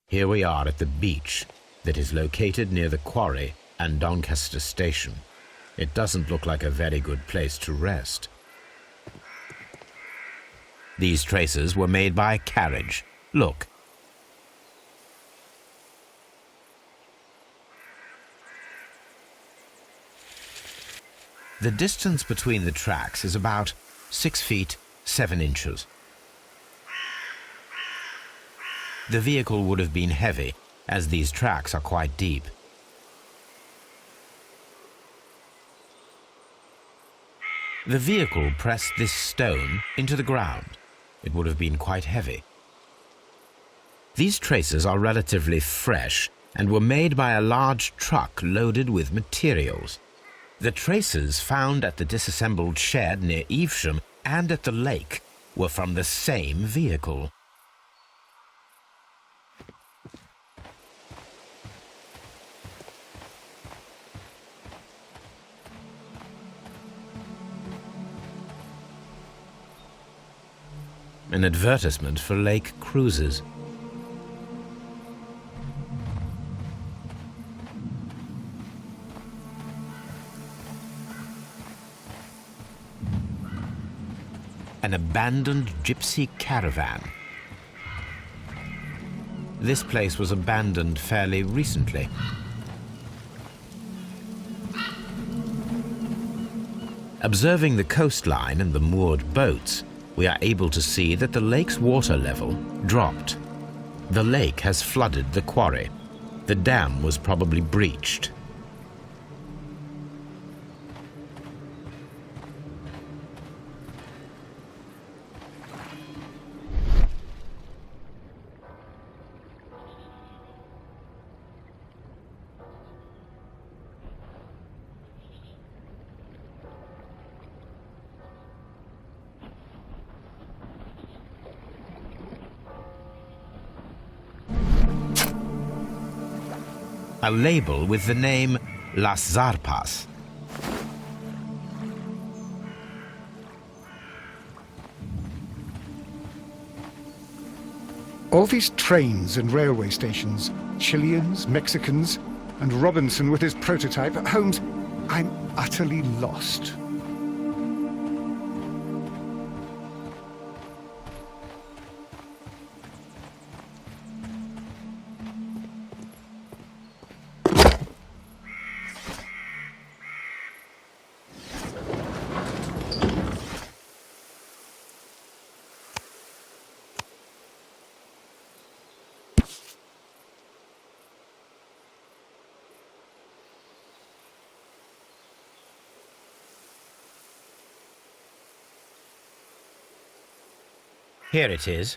Here we are at the beach that is located near the quarry and Doncaster Station. It doesn't look like a very good place to rest. These traces were made by a carriage. Look. The distance between the tracks is about 6 feet 7 inches. The vehicle would have been heavy, as these tracks are quite deep. The vehicle pressed this stone into the ground. It would have been quite heavy. These traces are relatively fresh and were made by a large truck loaded with materials. The traces found at the disassembled shed near Evesham and at the lake were from the same vehicle. An advertisement for lake cruises. An abandoned gypsy caravan. This place was abandoned fairly recently. Observing the coastline and the moored boats, we are able to see that the lake's water level dropped. The lake has flooded the quarry. The dam was probably breached. A label with the name Las Zarpas. All these trains and railway stations, Chileans, Mexicans, and Robinson with his prototype. Holmes, I'm utterly lost. Here it is.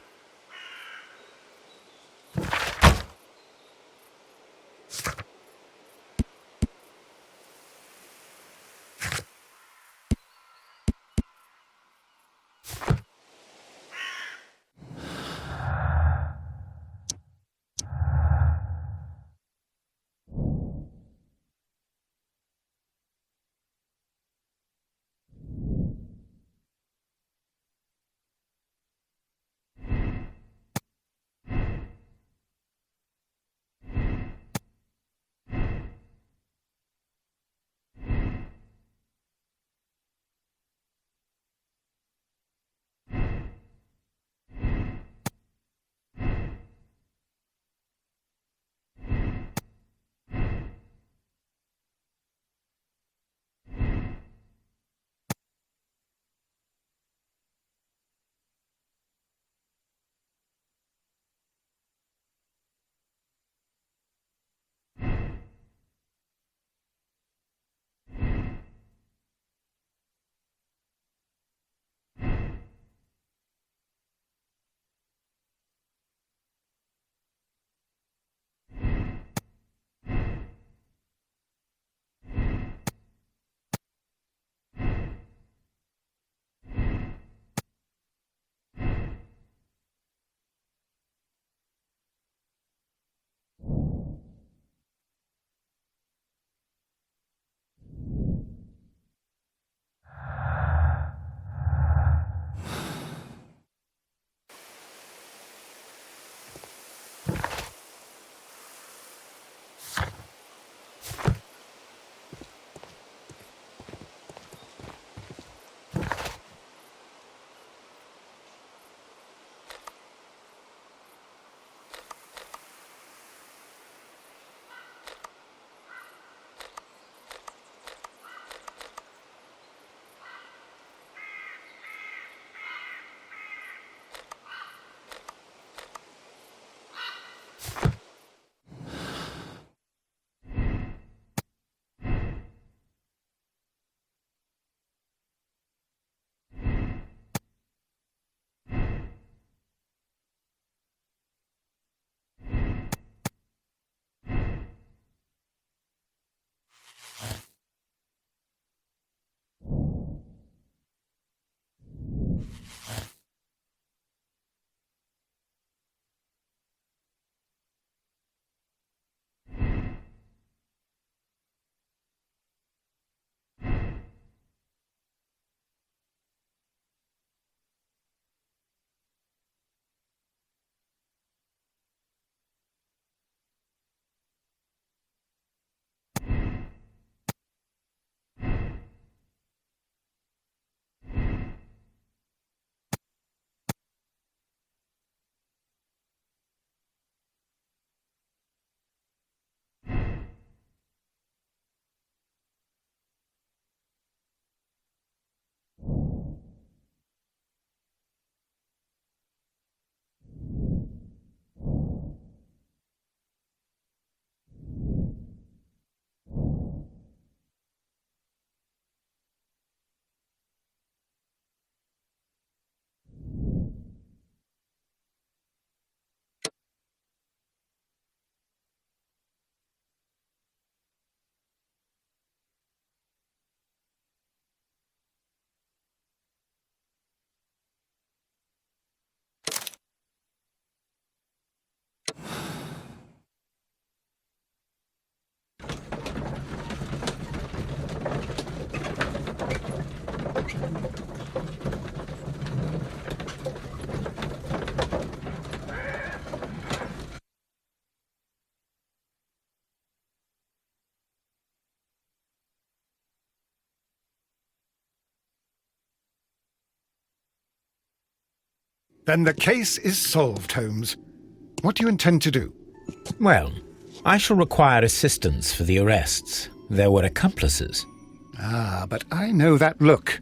Then the case is solved, Holmes. What do you intend to do? Well, I shall require assistance for the arrests. There were accomplices. Ah, but I know that look.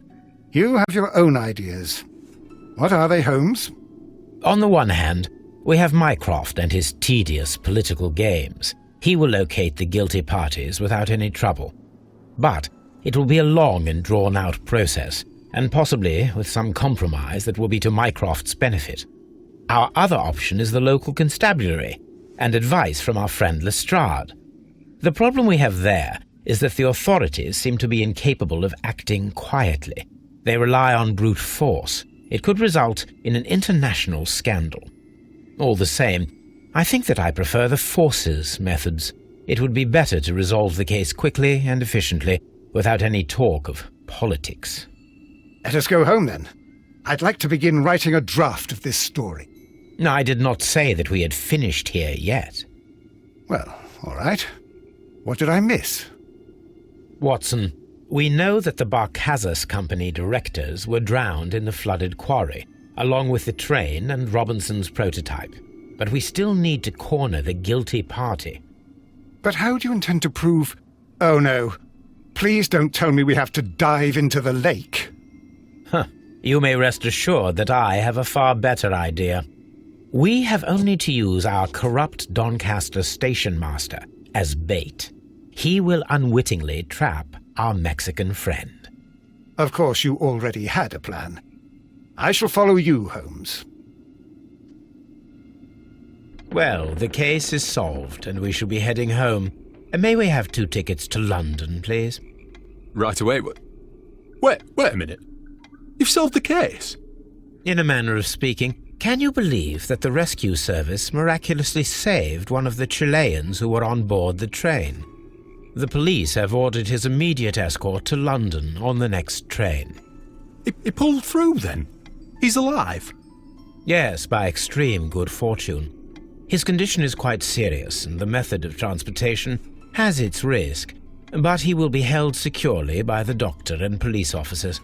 You have your own ideas. What are they, Holmes? On the one hand, we have Mycroft and his tedious political games. He will locate the guilty parties without any trouble. But it will be a long and drawn-out process, and possibly with some compromise that will be to Mycroft's benefit. Our other option is the local constabulary, and advice from our friend Lestrade. The problem we have there is that the authorities seem to be incapable of acting quietly. They rely on brute force. It could result in an international scandal. All the same, I think that I prefer the forces methods. It would be better to resolve the case quickly and efficiently, without any talk of politics. Let us go home, then. I'd like to begin writing a draft of this story. No, I did not say that we had finished here yet. Well, all right. What did I miss? Watson, we know that the Barkazas Company directors were drowned in the flooded quarry, along with the train and Robinson's prototype. But we still need to corner the guilty party. But how do you intend to prove... Oh, no. Please don't tell me we have to dive into the lake. Huh. You may rest assured that I have a far better idea. We have only to use our corrupt Doncaster station master as bait. He will unwittingly trap our Mexican friend. Of course, you already had a plan. I shall follow you, Holmes. Well, the case is solved, and we shall be heading home. May we have 2 tickets to London, please? Right away. Wait a minute. You've solved the case? In a manner of speaking, can you believe that the rescue service miraculously saved one of the Chileans who were on board the train? The police have ordered his immediate escort to London on the next train. He pulled through, then? He's alive? Yes, by extreme good fortune. His condition is quite serious, and the method of transportation has its risk, but he will be held securely by the doctor and police officers.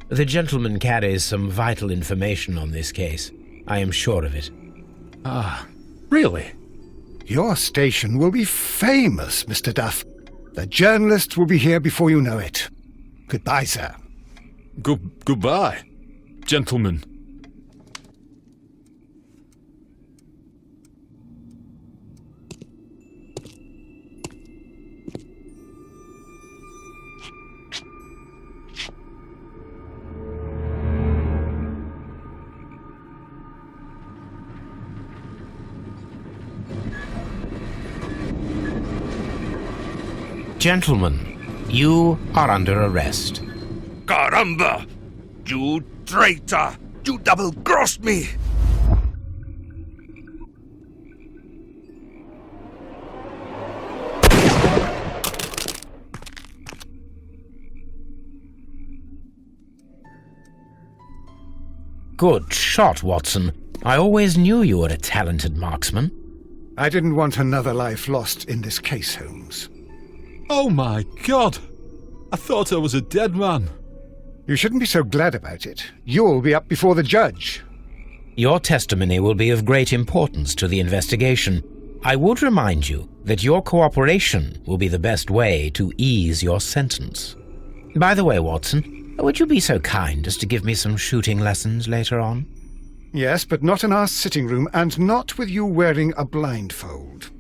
The gentleman carries some vital information on this case. I am sure of it. Ah, really? Your station will be famous, Mr. Duff. The journalists will be here before you know it. Goodbye, sir. Goodbye, gentlemen. Gentlemen, you are under arrest. Caramba! You traitor! You double-crossed me! Good shot, Watson. I always knew you were a talented marksman. I didn't want another life lost in this case, Holmes. Oh my God! I thought I was a dead man. You shouldn't be so glad about it. You'll be up before the judge. Your testimony will be of great importance to the investigation. I would remind you that your cooperation will be the best way to ease your sentence. By the way, Watson, would you be so kind as to give me some shooting lessons later on? Yes, but not in our sitting room, and not with you wearing a blindfold.